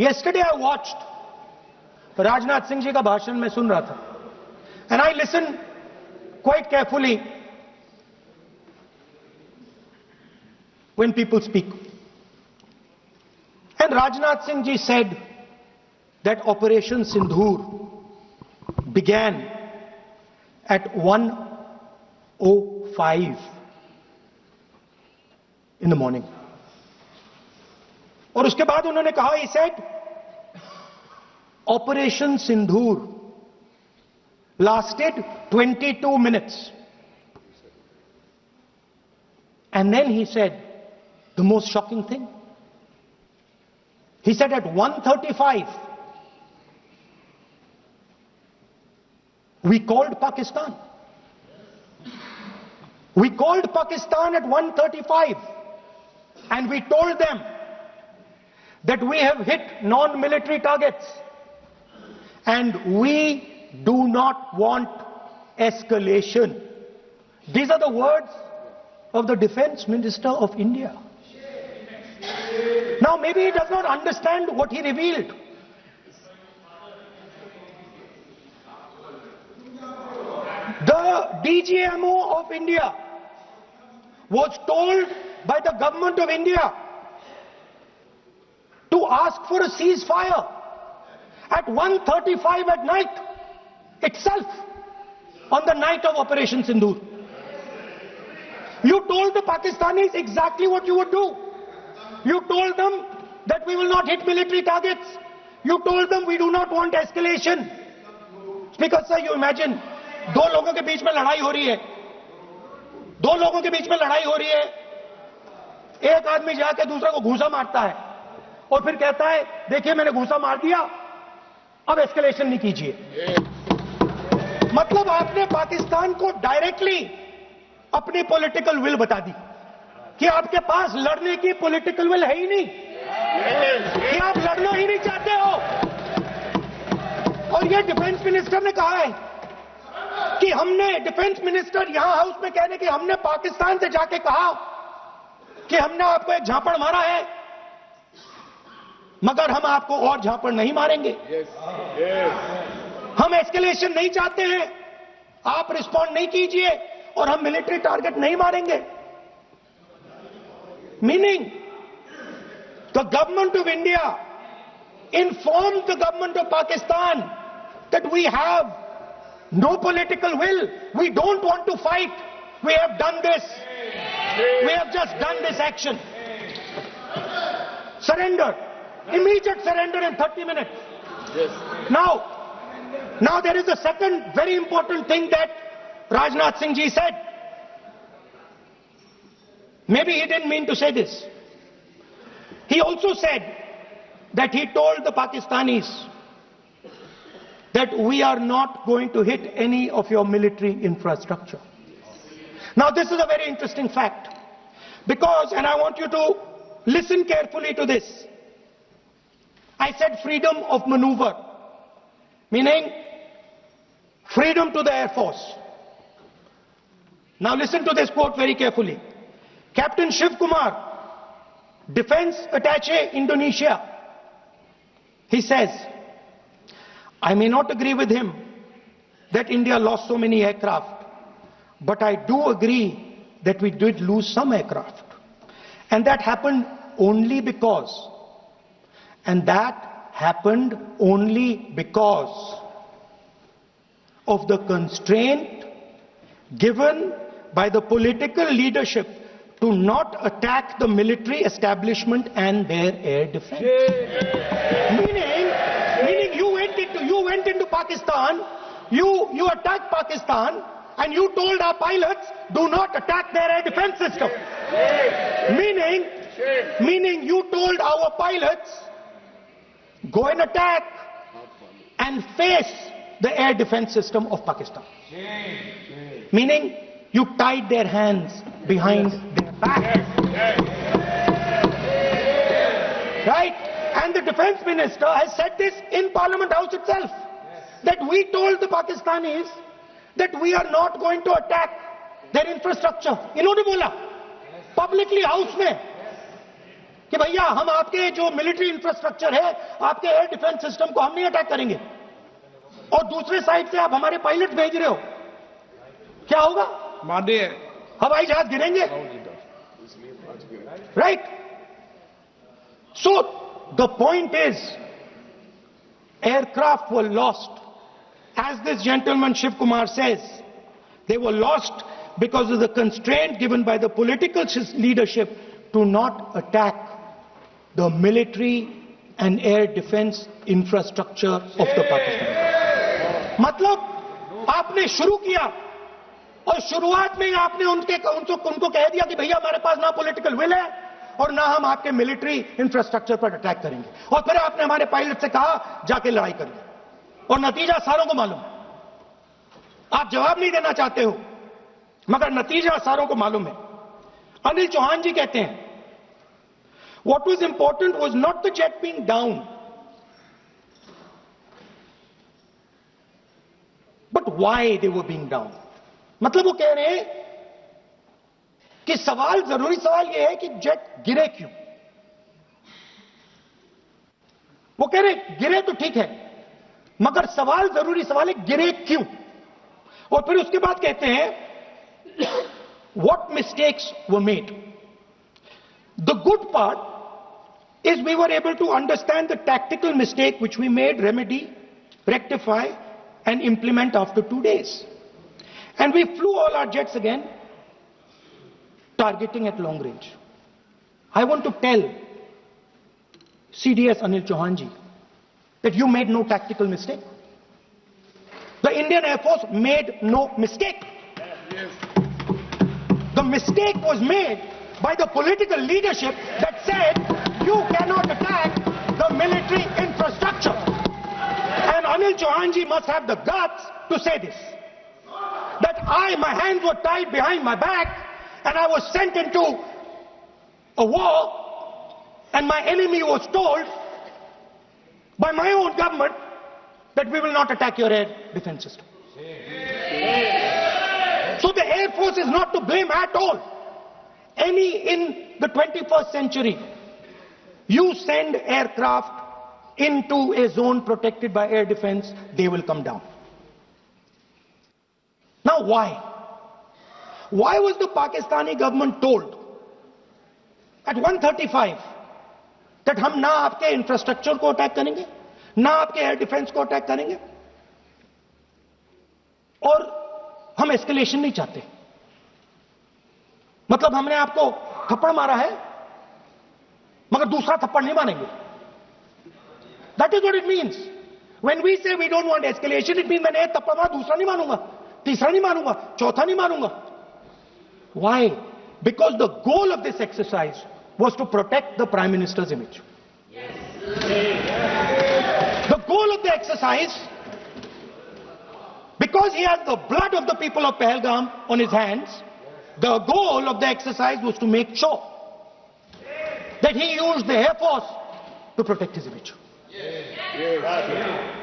Yesterday I watched Rajnath Singh ji का भाषण मैं सुन रहा था, and I listened quite carefully when people speak. And Rajnath Singh ji said that Operation Sindhur began at 1:05 in the morning. और उसके बाद उन्होंने कहा, he said, Operation Sindhur lasted 22 minutes. And then he said the most shocking thing. He said at 1:35 we called Pakistan. We called Pakistan at 1:35 and we told them that we have hit non-military targets and we do not want escalation. These are the words of the Defense Minister of India. Now maybe he does not understand what he revealed. The DGMO of India was told by the government of India to ask for a ceasefire at 1:35 at night itself, on the night of Operation Sindhur. You told the Pakistanis exactly what you would do. You told them that we will not hit military targets. You told them we do not want escalation. Speaker sir, you imagine, दो लोगों के बीच में लड़ाई हो रही है, दो लोगों के बीच में लड़ाई हो रही है, एक आदमी जाके दूसरे को घूंसा मारता है और फिर कहता है देखिए मैंने घूंसा मार दिया, अब एस्केलेशन नहीं कीजिए. मतलब आपने पाकिस्तान को डायरेक्टली अपनी पॉलिटिकल विल बता दी कि आपके पास लड़ने की पॉलिटिकल विल है ही नहीं, कि आप लड़ना ही नहीं चाहते हो. और ये डिफेंस मिनिस्टर ने कहा है कि हमने, डिफेंस मिनिस्टर यहां हाउस में कहने कि हमने पाकिस्तान से जाके कहा कि हमने आपको एक झापड़ मारा है मगर हम आपको और झापड़ नहीं मारेंगे. हम एस्केलेशन नहीं चाहते हैं, आप रिस्पॉन्ड नहीं कीजिए और हम मिलिट्री टारगेट नहीं मारेंगे. Meaning the government of India informed the government of Pakistan that we have no political will, we don't want to fight, we have done this, we have just done this action. Surrender, immediate surrender in 30 minutes. Now there is a second very important thing that Rajnath Singh ji said. Maybe he didn't mean to say this. He also said that he told the Pakistanis that we are not going to hit any of your military infrastructure. Now this is a very interesting fact because, and I want you to listen carefully to this, I said freedom of maneuver, meaning freedom to the Air Force. Now listen to this quote very carefully. Captain Shiv Kumar, Defense Attaché Indonesia, he says, I may not agree with him that India lost so many aircraft, but I do agree that we did lose some aircraft. And that happened only because, of the constraint given by the political leadership to not attack the military establishment and their air defense. Meaning you went into Pakistan, you attacked Pakistan, and you told our pilots, do not attack their air defense system. Meaning you told our pilots, go and attack and face the air defense system of Pakistan. Meaning you tied their hands behind their back. Right? And the defense minister has said this in Parliament House itself, that we told the Pakistanis that we are not going to attack their infrastructure. इन्होंने बोला publicly house में. कि भैया हम आपके जो military infrastructure है, आपके एयर डिफेंस सिस्टम को हम नहीं अटैक करेंगे, और दूसरे साइड से आप हमारे पायलट भेज रहे हो, क्या होगा? माननीय हवाई जहाज गिरेंगे, right? So the point is, aircraft were lost. As this gentleman Shiv Kumar says, they were lost because of the constraint given by the political leadership to not attack the military and air defense infrastructure of the Pakistan. मतलब आपने शुरू किया और शुरुआत में ही आपने उनको कह दिया कि भैया हमारे पास ना पॉलिटिकल विल है और ना हम आपके मिलिट्री इंफ्रास्ट्रक्चर पर अटैक करेंगे, और फिर आपने हमारे पायलट से कहा जाके लड़ाई करिए, और नतीजा सारों को मालूम। आप जवाब नहीं देना चाहते हो, मगर नतीजा सारों को मालूम है। अनिल चौहान जी कहते हैं, what was important was not the jet being down, but why they were being down. मतलब वो कह रहे हैं कि जरूरी सवाल यह है कि जेट गिरे क्यों। वो कह रहे गिरे तो ठीक है, मगर जरूरी सवाल है गिरे क्यों। और फिर उसके बाद कहते हैं what mistakes were made. The good part is we were able to understand the tactical mistake which we made, remedy, rectify and implement after 2 days. And we flew all our jets again, targeting at long range. I want to tell CDS Anil Chauhan ji that you made no tactical mistake. The Indian Air Force made no mistake. The mistake was made by the political leadership that said you cannot attack the military infrastructure. And Anil Chauhan ji must have the guts to say this. That my hands were tied behind my back and I was sent into a war, and my enemy was told by my own government that we will not attack your air defense system. So the Air Force is not to blame at all. In the 21st century, you send aircraft into a zone protected by air defense, they will come down. Now why? Why was the Pakistani government told at 1:35 that हम ना आपके infrastructure को attack करेंगे, ना आपके air defence को attack करेंगे, और हम एस्केलेशन नहीं चाहते? मतलब हमने आपको थप्पड़ मारा है मगर दूसरा थप्पड़ नहीं मारेंगे. That is what it means. When we say we don't want escalation, it means मैंने एक थप्पड़ मारा, दूसरा नहीं मारूंगा, तीसरा नहीं मारूंगा, चौथा नहीं मारूंगा. Why? Because the goal of this exercise was to protect the Prime Minister's image. Yes. The goal of the exercise, because he has the blood of the people of Pahalgam on his hands, the goal of the exercise was to make sure that he used the Air Force to protect his image. Yes. Yes.